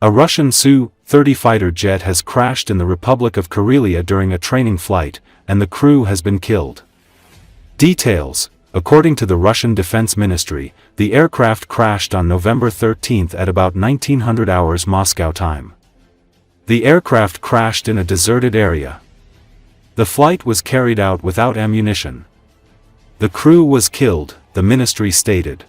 A Russian Su-30 fighter jet has crashed in the Republic of Karelia during a training flight, and the crew has been killed. Details: according to the Russian Defense Ministry, the aircraft crashed on November 13 at about 1900 hours Moscow time. The aircraft crashed in a deserted area. The flight was carried out without ammunition. The crew was killed, the ministry stated.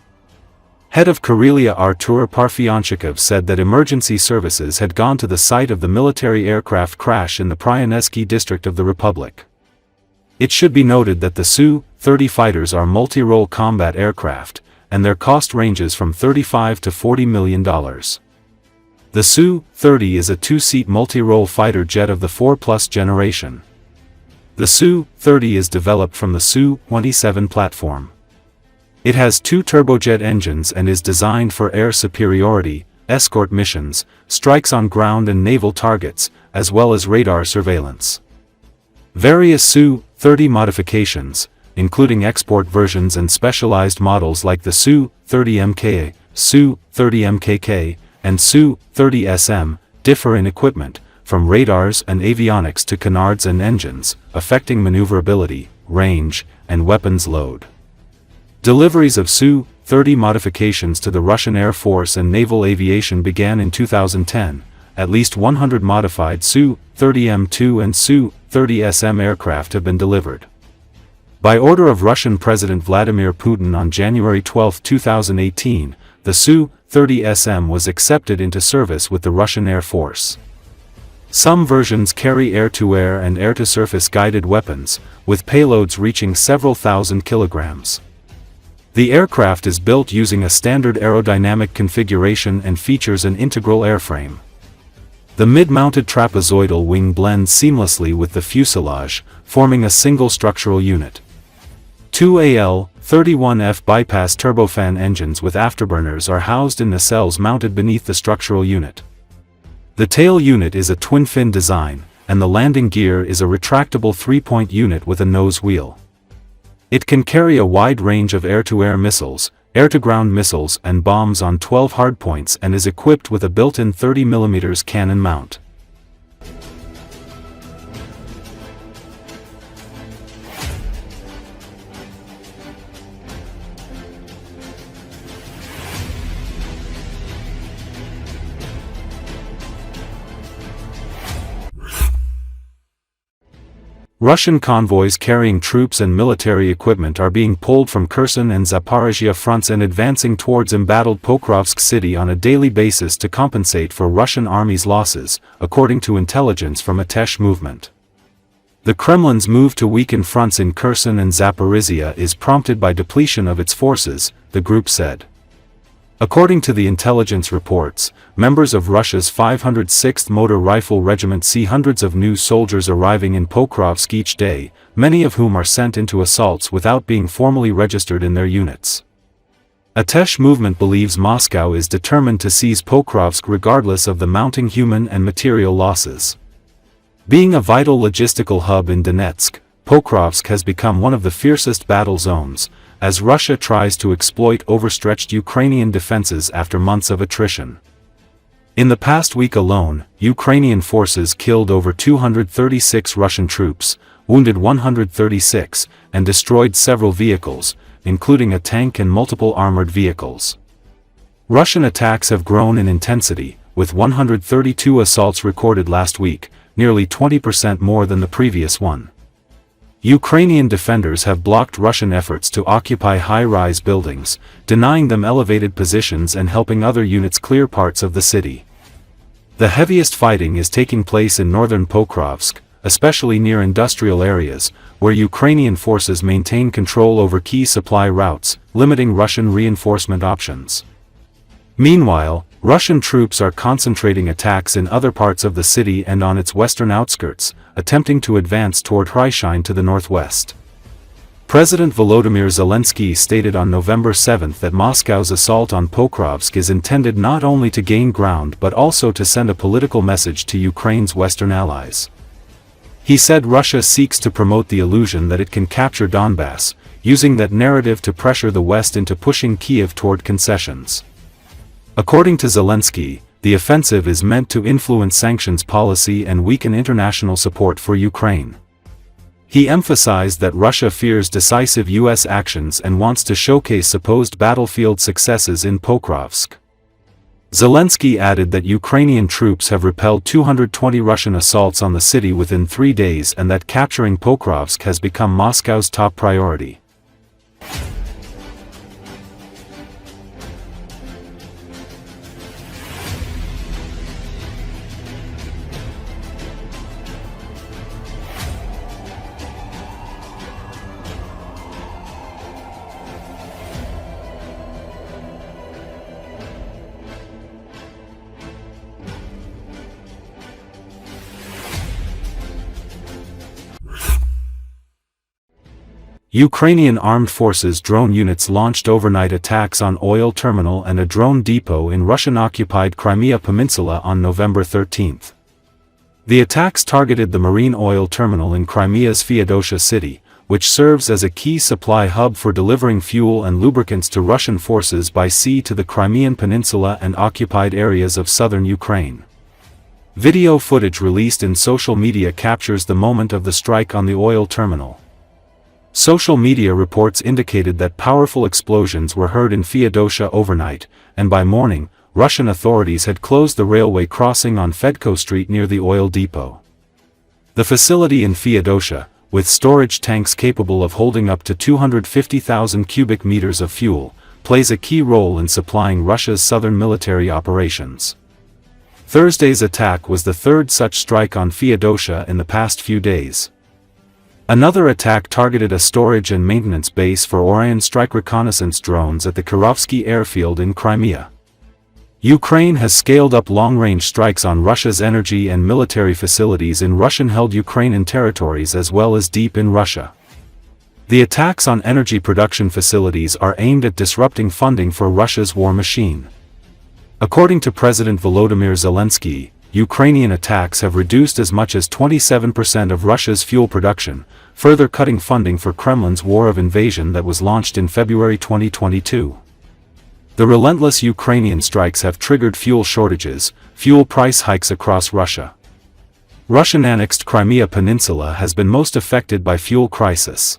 Head of Karelia Artur Parfyanchikov said that emergency services had gone to the site of the military aircraft crash in the Pryanesky district of the Republic. It should be noted that the Su-30 fighters are multi-role combat aircraft, and their cost ranges from $35 to $40 million. The Su-30 is a two-seat multi-role fighter jet of the 4+ generation. The Su-30 is developed from the Su-27 platform. It has two turbojet engines and is designed for air superiority, escort missions, strikes on ground and naval targets, as well as radar surveillance. Various Su-30 modifications, including export versions and specialized models like the Su-30 MKA, Su-30 MKK, and Su-30 SM, differ in equipment, from radars and avionics to canards and engines, affecting maneuverability, range, and weapons load. Deliveries of Su-30 modifications to the Russian Air Force and naval aviation began in 2010. At least 100 modified Su-30 M2 and Su-30 SM aircraft have been delivered. By order of Russian President Vladimir Putin on January 12, 2018, the Su-30 SM was accepted into service with the Russian Air Force. Some versions carry air-to-air and air-to-surface guided weapons, with payloads reaching several thousand kilograms. The aircraft is built using a standard aerodynamic configuration and features an integral airframe. The mid-mounted trapezoidal wing blends seamlessly with the fuselage, forming a single structural unit. Two AL-31F bypass turbofan engines with afterburners are housed in nacelles mounted beneath the structural unit. The tail unit is a twin-fin design, and the landing gear is a retractable 3-point unit with a nose wheel. It can carry a wide range of air-to-air missiles, air-to-ground missiles and bombs on 12 hardpoints and is equipped with a built-in 30mm cannon mount. Russian convoys carrying troops and military equipment are being pulled from Kherson and Zaporizhia fronts and advancing towards embattled Pokrovsk city on a daily basis to compensate for Russian army's losses, according to intelligence from a Tesh movement. The Kremlin's move to weaken fronts in Kherson and Zaporizhia is prompted by depletion of its forces, the group said. According to the intelligence reports, members of Russia's 506th Motor Rifle Regiment see hundreds of new soldiers arriving in Pokrovsk each day, many of whom are sent into assaults without being formally registered in their units. A Tesh movement believes Moscow is determined to seize Pokrovsk regardless of the mounting human and material losses. Being a vital logistical hub in Donetsk, Pokrovsk has become one of the fiercest battle zones, as Russia tries to exploit overstretched Ukrainian defenses after months of attrition. In the past week alone, Ukrainian forces killed over 236 Russian troops, wounded 136, and destroyed several vehicles, including a tank and multiple armored vehicles. Russian attacks have grown in intensity, with 132 assaults recorded last week, nearly 20% more than the previous one. Ukrainian defenders have blocked Russian efforts to occupy high-rise buildings, denying them elevated positions and helping other units clear parts of the city. The heaviest fighting is taking place in northern Pokrovsk, especially near industrial areas, where Ukrainian forces maintain control over key supply routes, limiting Russian reinforcement options. Meanwhile, Russian troops are concentrating attacks in other parts of the city and on its western outskirts, attempting to advance toward Kherson to the northwest. President Volodymyr Zelensky stated on November 7 that Moscow's assault on Pokrovsk is intended not only to gain ground but also to send a political message to Ukraine's western allies. He said Russia seeks to promote the illusion that it can capture Donbass, using that narrative to pressure the West into pushing Kiev toward concessions. According to Zelensky, the offensive is meant to influence sanctions policy and weaken international support for Ukraine. He emphasized that Russia fears decisive U.S. actions and wants to showcase supposed battlefield successes in Pokrovsk. Zelensky added that Ukrainian troops have repelled 220 Russian assaults on the city within 3 days and that capturing Pokrovsk has become Moscow's top priority. Ukrainian armed forces drone units launched overnight attacks on oil terminal and a drone depot in Russian-occupied Crimea Peninsula on November 13. The attacks targeted the marine oil terminal in Crimea's Feodosia city, which serves as a key supply hub for delivering fuel and lubricants to Russian forces by sea to the Crimean Peninsula and occupied areas of southern Ukraine. Video footage released in social media captures the moment of the strike on the oil terminal. Social media reports indicated that powerful explosions were heard in Feodosia overnight, and by morning, Russian authorities had closed the railway crossing on Fedko Street near the oil depot. The facility in Feodosia, with storage tanks capable of holding up to 250,000 cubic meters of fuel, plays a key role in supplying Russia's southern military operations. Thursday's attack was the third such strike on Feodosia in the past few days. Another attack targeted a storage and maintenance base for Orion strike reconnaissance drones at the Khyrovsky airfield in Crimea. Ukraine has scaled up long-range strikes on Russia's energy and military facilities in Russian-held Ukrainian territories as well as deep in Russia. The attacks on energy production facilities are aimed at disrupting funding for Russia's war machine. According to President Volodymyr Zelensky, Ukrainian attacks have reduced as much as 27% of Russia's fuel production, further cutting funding for Kremlin's war of invasion that was launched in February 2022. The relentless Ukrainian strikes have triggered fuel shortages, fuel price hikes across Russia. Russian-annexed Crimea Peninsula has been most affected by fuel crisis.